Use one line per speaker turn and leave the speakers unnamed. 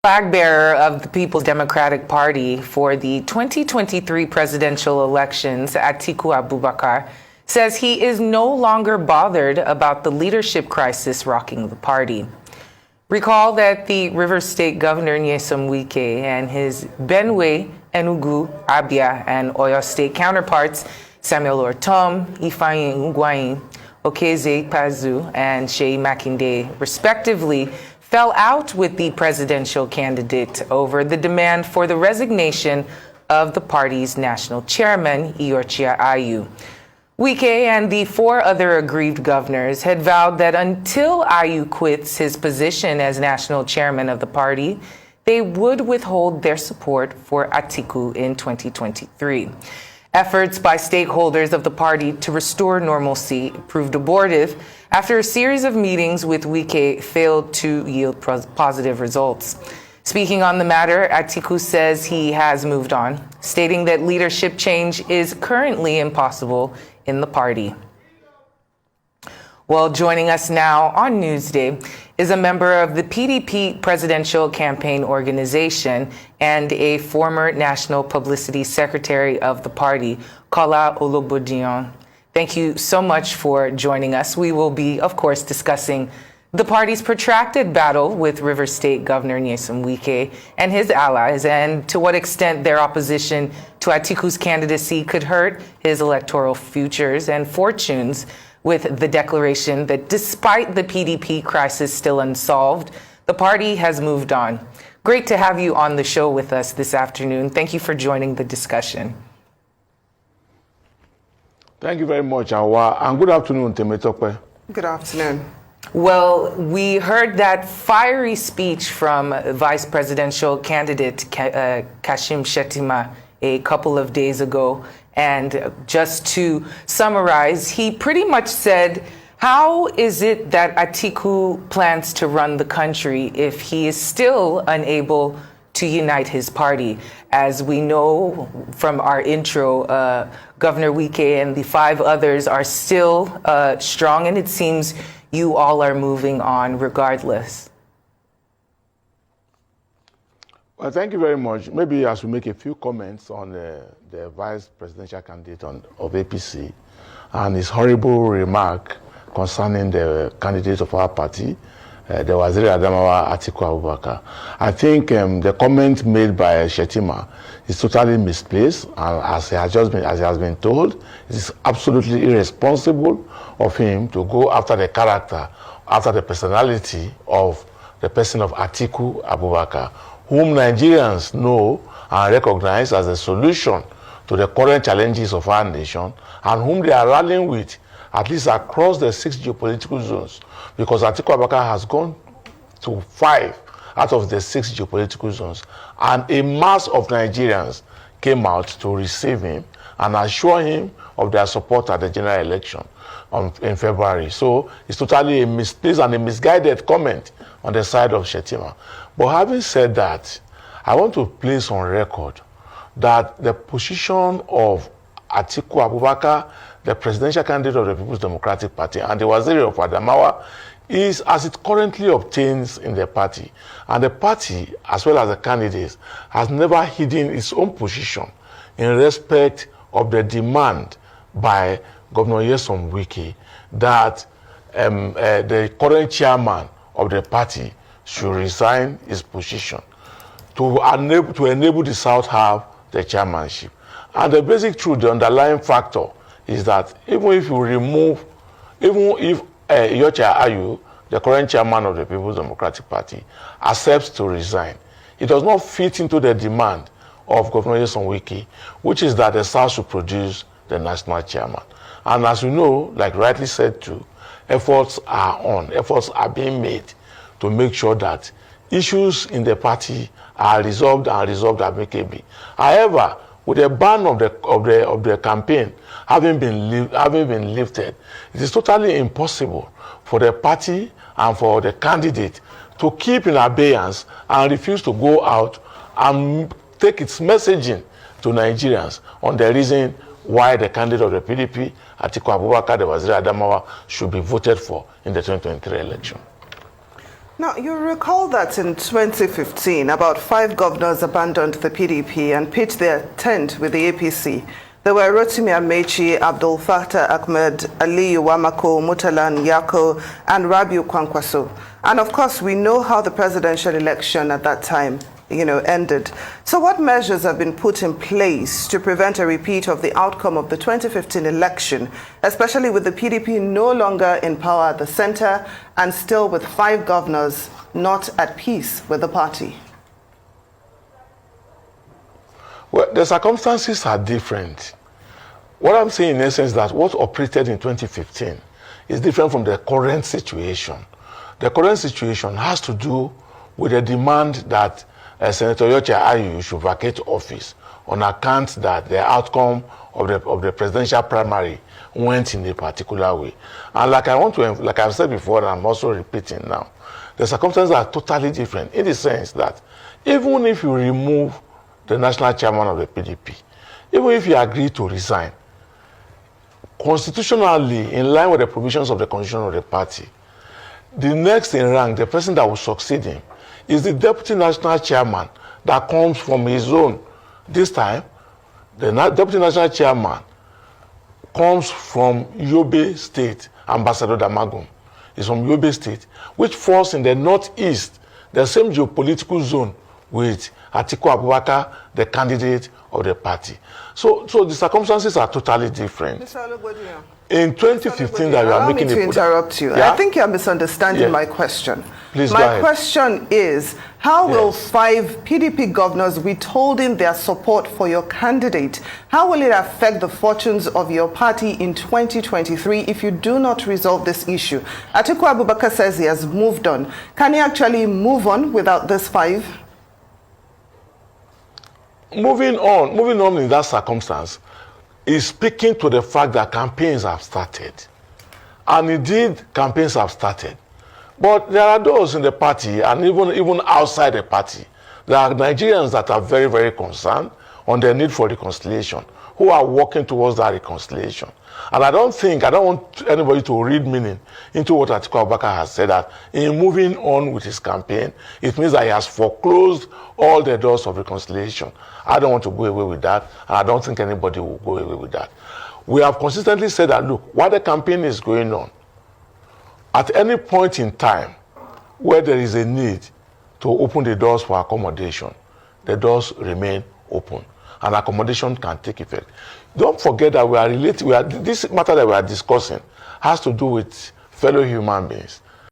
Flag bearer of the People's Democratic Party for the 2023 presidential elections, Atiku Abubakar, says he is no longer bothered about the leadership crisis rocking the party. Recall that the Rivers State Governor Nyesom Wike and his Benue, Enugu, Abia, and Oyo State counterparts, Samuel Ortom, Ifeanyi Ugwuanyi, Okezie Ikpeazu, and Seyi Makinde, respectively, fell out with the presidential candidate over the demand for the resignation of the party's national chairman, Iyorchia Ayu. Wike and the four other aggrieved governors had vowed that until Ayu quits his position as national chairman of the party, they would withhold their support for Atiku in 2023. Efforts by stakeholders of the party to restore normalcy proved abortive after a series of meetings with Wike failed to yield positive results. Speaking on the matter, Atiku says he has moved on, stating that leadership change is currently impossible in the party. Well, joining us now on Newsday is a member of the PDP Presidential Campaign Organization and a former National Publicity Secretary of the party, Kola Olobodiyan. Thank you so much for joining us. We will be, of course, discussing the party's protracted battle with Rivers State Governor Nyesom Wike and his allies, and to what extent their opposition to Atiku's candidacy could hurt his electoral futures and fortunes, with the declaration that despite the PDP crisis still unsolved, the party has moved on. Great to have you on the show with us this afternoon. Thank you for joining the discussion.
Thank you very much, Awa, and good afternoon, Temetope.
Good afternoon.
Well, we heard that fiery speech from Vice Presidential candidate Kashim Shettima a couple of days ago. And just to summarize, he pretty much said, how is it that Atiku plans to run the country if he is still unable to unite his party? As we know from our intro, Governor Wike and the five others are still strong, and it seems you all are moving on regardless.
Well, thank you very much. Maybe I should make a few comments on the vice presidential candidate of APC and his horrible remark concerning the candidate of our party, the Waziri Adamawa Atiku Abubakar. I think the comment made by Shettima is totally misplaced, and as he has been told, it is absolutely irresponsible of him to go after the character, after the personality of the person of Atiku Abubakar, whom Nigerians know and recognize as a solution to the current challenges of our nation, and whom they are rallying with, at least across the 6 geopolitical zones, because Atiku Abubakar has gone to 5 out of the 6 geopolitical zones, and a mass of Nigerians came out to receive him and assure him of their support at the general election in February. So it's totally a misplaced and a misguided comment on the side of Shettima. But having said that, I want to place on record that the position of Atiku Abubakar, the presidential candidate of the People's Democratic Party, and the Waziri of Adamawa is as it currently obtains in the party. And the party, as well as the candidates, has never hidden its own position in respect of the demand by Governor Nyesom Wike that the current chairman of the party should resign his position to enable the South have the chairmanship. And the basic truth, the underlying factor, is that even if Iyorchia Ayu, the current chairman of the People's Democratic Party, accepts to resign, it does not fit into the demand of Governor Nyesom Wike, which is that the South should produce the national chairman. And as you know, like rightly said too, efforts are being made to make sure that issues in the party are resolved and resolved amicably. However, with the ban of the campaign having been lifted, it is totally impossible for the party and for the candidate to keep in abeyance and refuse to go out and take its messaging to Nigerians on the reason why the candidate of the PDP, Atiku Abubakar, the Waziri Adamawa, should be voted for in the 2023 election.
Now, you recall that in 2015, about 5 governors abandoned the PDP and pitched their tent with the APC. There were Rotimi Amechi, Abdul Fattah Ahmed, Aliyu Wamako, Mutalan Yako, and Rabiu Kwankwaso. And of course, we know how the presidential election at that time, ended. So what measures have been put in place to prevent a repeat of the outcome of the 2015 election, especially with the PDP no longer in power at the center and still with 5 governors not at peace with the party?
Well, the circumstances are different. What I'm saying in essence is that what operated in 2015 is different from the current situation. The current situation has to do with the demand that Senator Yoche Ayu should vacate office on account that the outcome of the presidential primary went in a particular way. And like I've said before, and I'm also repeating now, the circumstances are totally different in the sense that even if you remove the national chairman of the PDP, even if you agree to resign, constitutionally, in line with the provisions of the constitution of the party, the next in rank, the person that will succeed him, is the deputy national chairman that comes from his zone. This time, the deputy national chairman comes from Yobe State, Ambassador Damagum. He's from Yobe State, which falls in the northeast, the same geopolitical zone with Atiku Abubakar, the candidate of the party. So the circumstances are totally different.
Mr. Olugbodiyan,
in 2015, that you are making
to interrupt you.
Yeah?
I think you're misunderstanding my question.
Please go
my
ahead.
question is, how will 5 PDP governors withholding their support for your candidate, how will it affect the fortunes of your party in 2023 if you do not resolve this issue? Atiku Abubakar says he has moved on. Can he actually move on without this 5?
Moving on in that circumstance is speaking to the fact that campaigns have started. And indeed, campaigns have started. But there are those in the party, and even outside the party, there are Nigerians that are very, very concerned on the need for reconciliation, who are working towards that reconciliation. And I don't want anybody to read meaning into what Atiku Abubakar has said, that in moving on with his campaign, it means that he has foreclosed all the doors of reconciliation. I don't want to go away with that, and I don't think anybody will go away with that. We have consistently said that, look, while the campaign is going on, at any point in time where there is a need to open the doors for accommodation, the doors remain open, and accommodation can take effect. Don't forget that this matter that we are discussing has to do with fellow human beings.